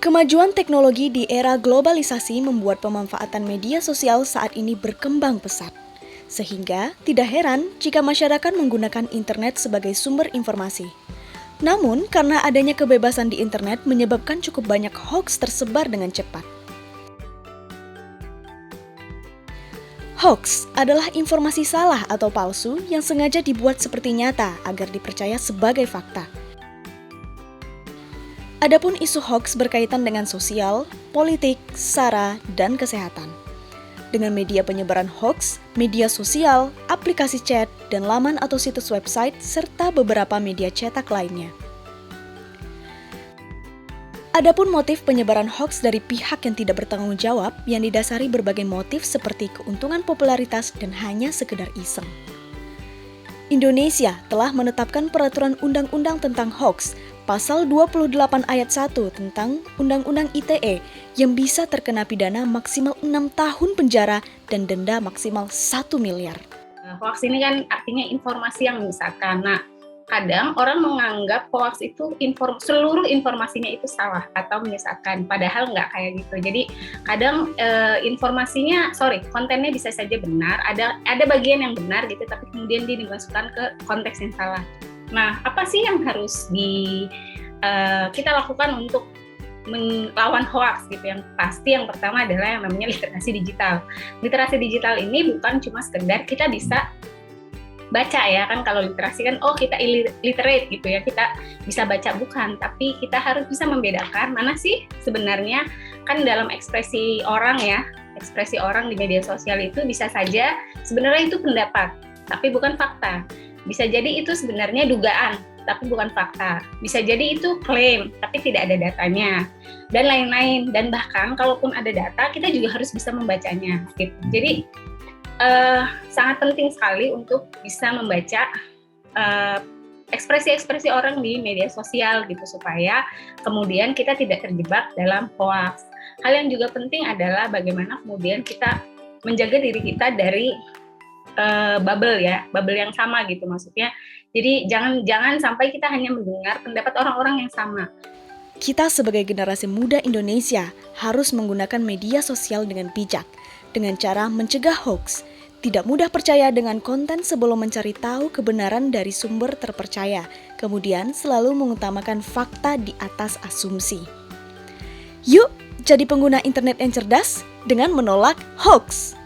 Kemajuan teknologi di era globalisasi membuat pemanfaatan media sosial saat ini berkembang pesat. Sehingga tidak heran jika masyarakat menggunakan internet sebagai sumber informasi. Namun, karena adanya kebebasan di internet menyebabkan cukup banyak hoax tersebar dengan cepat. Hoax adalah informasi salah atau palsu yang sengaja dibuat seperti nyata agar dipercaya sebagai fakta. Adapun isu hoax berkaitan dengan sosial, politik, SARA, dan kesehatan. Dengan media penyebaran hoax, media sosial, aplikasi chat, dan laman atau situs website, serta beberapa media cetak lainnya. Adapun motif penyebaran hoax dari pihak yang tidak bertanggung jawab yang didasari berbagai motif seperti keuntungan popularitas dan hanya sekedar iseng. Indonesia telah menetapkan peraturan undang-undang tentang hoax Pasal 28 ayat 1 tentang Undang-Undang ITE yang bisa terkena pidana maksimal 6 tahun penjara dan denda maksimal 1 miliar. Hoax ini kan artinya informasi yang menyesatkan. Nah, kadang orang menganggap hoax itu seluruh informasinya itu salah atau menyesatkan, padahal nggak kayak gitu. Jadi kadang kontennya bisa saja benar, ada bagian yang benar gitu, tapi kemudian dia dimasukkan ke konteks yang salah. Nah, apa sih yang harus kita lakukan untuk melawan hoax gitu? Yang pasti yang pertama adalah yang namanya literasi digital. Literasi digital ini bukan cuma sekedar kita bisa baca ya kan, kalau literasi kan kita literate gitu ya, kita bisa baca, bukan, tapi kita harus bisa membedakan mana sih sebenarnya kan dalam ekspresi orang di media sosial itu bisa saja sebenarnya itu pendapat tapi bukan fakta. Bisa jadi itu sebenarnya dugaan, tapi bukan fakta. Bisa jadi itu klaim, tapi tidak ada datanya, dan lain-lain. Dan bahkan kalaupun ada data, kita juga harus bisa membacanya. Gitu. Jadi sangat penting sekali untuk bisa membaca ekspresi-ekspresi orang di media sosial gitu, supaya kemudian kita tidak terjebak dalam hoax. Hal yang juga penting adalah bagaimana kemudian kita menjaga diri kita dari bubble yang sama gitu, maksudnya. Jadi jangan sampai kita hanya mendengar pendapat orang-orang yang sama. Kita sebagai generasi muda Indonesia harus menggunakan media sosial dengan bijak, dengan cara mencegah hoax, tidak mudah percaya dengan konten sebelum mencari tahu kebenaran dari sumber terpercaya, kemudian selalu mengutamakan fakta di atas asumsi. Yuk, jadi pengguna internet yang cerdas dengan menolak hoax!